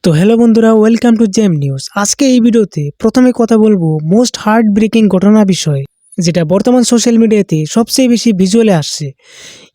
তো হ্যালো বন্ধুরা, welcome to gem news. আজকে এই ভিডিওতে প্রথমে কথা বলবো মোস্ট হার্ট ব্রেকিং ঘটনা বিষয়ে, যেটা বর্তমান সোশ্যাল মিডিয়াতে সবচেয়ে বেশি ভিজুয়ালে আসছে।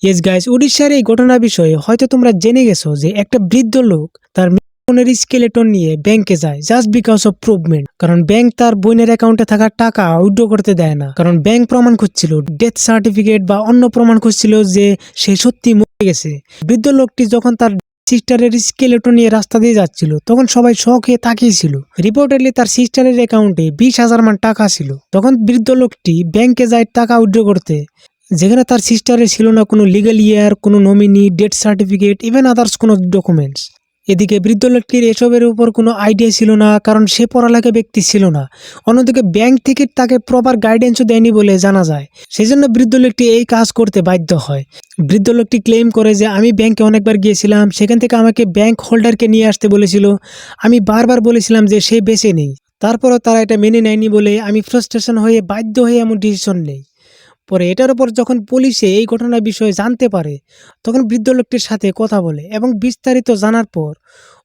ইয়েস গাইস, উড়িষ্যার এই ঘটনা বিষয়ে হয়তো তোমরা জেনে গেছো যে একটা বৃদ্ধ লোক তার বোনের স্কেলেটন নিয়ে ব্যাংকে যায় জাস্ট বিকজ অফ প্রুভমেন্ট। কারণ ব্যাংক তার বোনের অ্যাকাউন্টে থাকা টাকা উইথড্র করতে দেয় না, কারণ ব্যাংক প্রমাণ খুঁজছিল, ডেথ সার্টিফিকেট বা অন্য প্রমাণ খুঁজছিল যে সে সত্যি মরে গেছে। বৃদ্ধ লোকটি যখন তার সিস্টারের স্কেলেটন নিয়ে রাস্তা দিয়ে যাচ্ছিল তখন সবাই শক হয়ে তাকিয়েছিল। রিপোর্টেডলি তার সিস্টারের অ্যাকাউন্টে 20,000 মান টাকা ছিল। তখন বৃদ্ধ লোকটি ব্যাংকে যায় টাকা উইথড্র করতে, যেখানে তার সিস্টারের ছিল না কোনো লিগ্যাল ইয়ার, কোনো nominee, death certificate, even others কোনো ডকুমেন্টস। এদিকে বৃদ্ধ লোকটির এসবের উপর কোনো আইডিয়া ছিল না, কারণ সে পড়ালেখা ব্যক্তি ছিল না। অন্যদিকে ব্যাংক থেকে তাকে প্রপার গাইডেন্সও দেয়নি বলে জানা যায়। সেজন্য বৃদ্ধ লোকটি এই কাজ করতে বাধ্য হয়। বৃদ্ধ লোকটি ক্লেম করে যে আমি ব্যাংকে অনেকবার গিয়েছিলাম, সেখান থেকে আমাকে ব্যাংক হোল্ডারকে নিয়ে আসতে বলেছিল, আমি বারবার বলেছিলাম যে সে বেঁচে নেই, তারপরও তারা এটা মেনে নেয়নি বলে আমি ফ্রাস্ট্রেশন হয়ে বাধ্য হয়ে এমন ডিসিশন নেই। পরে এটার উপর যখন পুলিশে এই ঘটনার বিষয়ে জানতে পারে, তখন বৃদ্ধ লোকটির সাথে কথা বলে এবং বিস্তারিত জানার পর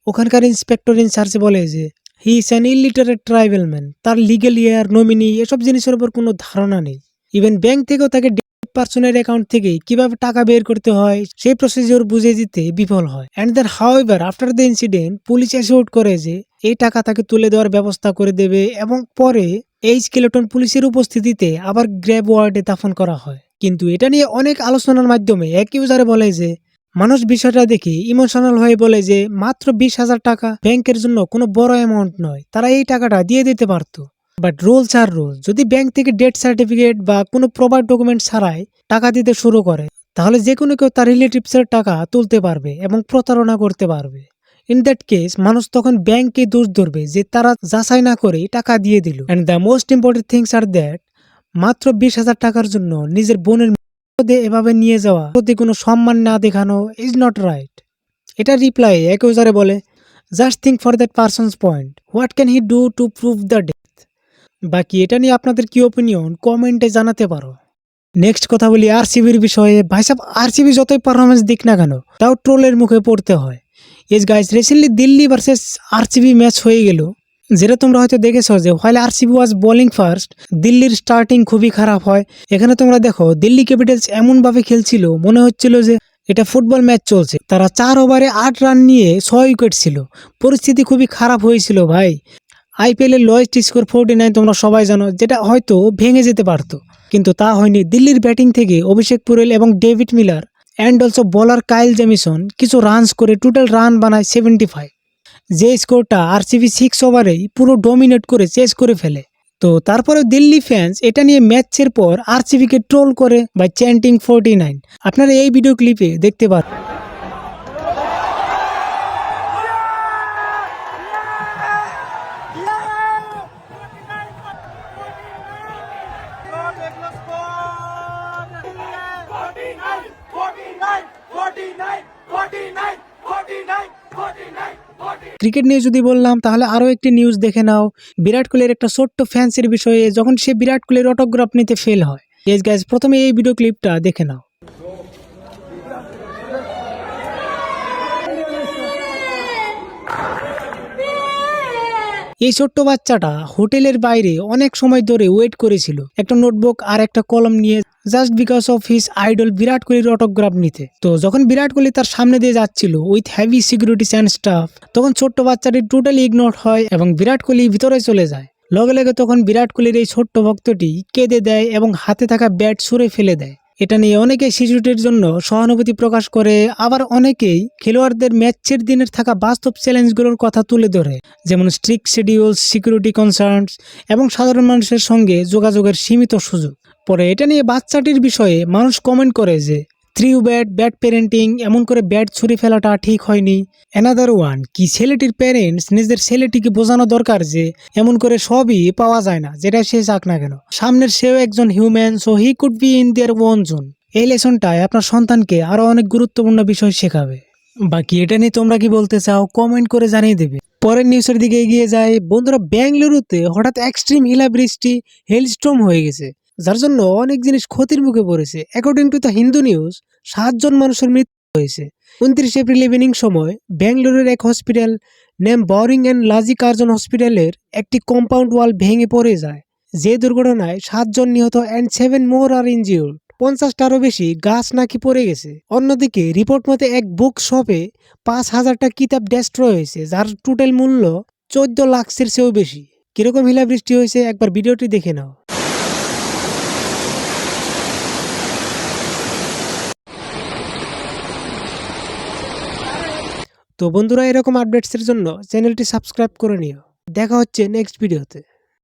ওখানকার ইন্সপেক্টর ইনচার্জ বলে যে he is an illiterate tribal man, তার লিগেল ইয়ার, নমিনি এসব জিনিসের উপর কোনো ধারণা নেই। ইভেন ব্যাংক থেকেও তাকে পার্সনের অ্যাকাউন্ট থেকে কিভাবে টাকা বের করতে হয় সেই প্রসিজিওর বুঝিয়ে দিতে বিফল হয়। And then however after the incident police assure করে যে এই টাকা তাকে তুলে দেওয়ার ব্যবস্থা করে দেবে, এবং পরে এই স্কেলেটন পুলিশের উপস্থিতিতে আবার গ্র্যাব ওয়ার্ডে দাফন করা হয়। কিন্তু এটা নিয়ে অনেক আলোচনার মাধ্যমে এক ইউজারে বলে যে মানুষ বিষয়টা দেখে ইমোশনাল হয়ে বলে যে মাত্র 20,000 টাকা ব্যাংকের জন্য কোনো বড় অ্যামাউন্ট নয়, তারা এই টাকাটা দিয়ে দিতে পারতো। বাট রুলস আর রুলস, যদি ব্যাংক থেকে ডেথ সার্টিফিকেট বা কোনো প্রপার ডকুমেন্ট ছাড়াই টাকা দিতে শুরু করে, তাহলে যে কোনো কেউ তার রিলেটিভসের টাকা তুলতে পারবে এবং প্রতারণা করতে পারবে। ইন দ্যাট কেস মানুষ তখন ব্যাংককে দোষ ধরবে যে তারা যাচাই না করে টাকা দিয়ে দিল। And the most important things are that মাত্র 20,000 টাকার জন্য নিজের বোনের এভাবে নিয়ে যাওয়া, প্রতি কোনো সম্মান না দেখানো ইজ নট রাইট। এটা রিপ্লাই এক ইউজারে বলে, just think for that persons point, what can he do to prove the death. বাকি এটা নিয়ে আপনাদের কি ওপিনিয়ন কমেন্টে জানাতে পারো। নেক্সট কথা বলি আরসিবির বিষয়ে। ভাই সাহেব, আরসিবি যতই পারফরমেন্স দিক না কেন, তাও ট্রোলের মুখে পড়তে হয়। Yes guys, recently Delhi versus RCB match হয়ে গেল, যেটা তোমরা হয়তো দেখেছো যে হোয়াইল আরসিবি ওয়াজ বোলিং ফার্স্ট, দিল্লির স্টার্টিং খুবই খারাপ হয়। এখানে তোমরা দেখো দিল্লি ক্যাপিটালস এমনভাবে খেলছিল মনে হচ্ছিল যে এটা ফুটবল ম্যাচ চলছে। তারা 4 ওভারে 8 রান নিয়ে 6 উইকেট ছিল। পরিস্থিতি খুবই খারাপ হয়েছিল ভাই। আইপিএল এর লোয়েস্ট স্কোর 49 তোমরা সবাই জানো, যেটা হয়তো ভেঙে যেতে পারতো, কিন্তু তা হয়নি। দিল্লির ব্যাটিং থেকে অভিষেক পুরেল এবং David Miller and also bowler Kyle Jamieson কিছু রানস করে টোটাল রান বানায় 75, যে স্কোরটা আরসিবি 6 ওভারেই পুরো ডমিনেট করে চেস করে ফেলে। তো তারপরে দিল্লি ফ্যান্স এটা নিয়ে ম্যাচের পর আরসিবিকে ট্রোল করে বাই চ্যান্টিং 49। আপনারা এই ভিডিও ক্লিপে দেখতে পারেন। ক্রিকেট নিয়ে যদি বললাম, তাহলে আরও একটি নিউজ দেখে নাও বিরাট কোহলির একটা ছোট্ট ফ্যান্সের বিষয়ে, যখন সে বিরাট কোহলির অটোগ্রাফ নিতে ফেল হয়। ইয়েস গাইস, প্রথমে এই ভিডিও ক্লিপটা দেখে নাও। এই ছোট্ট বাচ্চাটা হোটেলের বাইরে অনেক সময় ধরে ওয়েট করেছিল একটা নোটবুক আর একটা কলম নিয়ে, just because of his idol Virat কোহলির অটোগ্রাফ নিতে। তো যখন বিরাট কোহলি তার সামনে দিয়ে যাচ্ছিল with heavy securities and staff, তখন ছোট্ট বাচ্চাটি টোটালি ইগনোর হয় এবং বিরাট কোহলি ভিতরে চলে যায়। লগে লগে তখন বিরাট কোহলির এই ছোট্ট ভক্তটি কেঁদে দেয় এবং হাতে থাকা ব্যাট ছুঁড়ে ফেলে দেয়। এটা নিয়ে অনেকেই শিশুটির জন্য সহানুভূতি প্রকাশ করে, আবার অনেকেই খেলোয়াড়দের ম্যাচের দিনের থাকা বাস্তব চ্যালেঞ্জগুলোর কথা তুলে ধরে, যেমন স্ট্রিক্ট শিডিউলস, সিকিউরিটি কনসার্নস এবং সাধারণ মানুষের সঙ্গে যোগাযোগের সীমিত সুযোগ। পরে এটা নিয়ে বাচ্চাটির বিষয়ে মানুষ কমেন্ট করে যে থ্রিউ ব্যাড প্যারেন্টিং, এমন করে ব্যাট ছুঁড়ে ফেলাটা ঠিক হয়নি। অ্যানাদার ওয়ান, কি ছেলেটির প্যারেন্টস নিজের ছেলেটিকে বোঝানো দরকার যে এমন করে সবই পাওয়া যায় না, যেটা সে চাক না কেন। সামনের সেও একজন human, so he could be in their own zone. এই লেসনটায় আপনার সন্তানকে আরো অনেক গুরুত্বপূর্ণ বিষয় শেখাবে। বাকি এটা নিয়ে তোমরা কি বলতে চাও কমেন্ট করে জানিয়ে দেবে। পরের নিউজের দিকে এগিয়ে যায় বন্ধুরা। বেঙ্গালুরুতে হঠাৎ এক্সট্রিম হিলাবৃষ্টি, হেলস্টর্ম হয়ে গেছে, যার জন্য অনেক জিনিস ক্ষতির মুখে পড়েছে। According to the Hindu news 7 জন মানুষের মৃত্যু হয়েছে 29 এপ্রিল ইভিনিং সময় ব্যাঙ্গালোরের এক hospital name Bowring and lady Curzon হসপিটালের একটি কম্পাউন্ড ওয়াল ভেঙে পড়ে যায়। যে দুর্ঘটনায় 7 জন নিহত অ্যান্ড 7 মোর আর ইনজিউর্ড। 50টারও বেশি গাছ নাকি পড়ে গেছে। অন্যদিকে রিপোর্ট মতে এক বুক শপে 5,000টা কিতাব ডেস্ট্রয় হয়েছে, যার টোটাল মূল্য 14 লাখের চেয়েও বেশি। কিরকম হিলাবৃষ্টি হয়েছে একবার ভিডিওটি দেখে নাও। তো বন্ধুরা, এরকম আপডেটসের জন্য চ্যানেলটি সাবস্ক্রাইব করে নিও। দেখা হচ্ছে নেক্সট ভিডিওতে।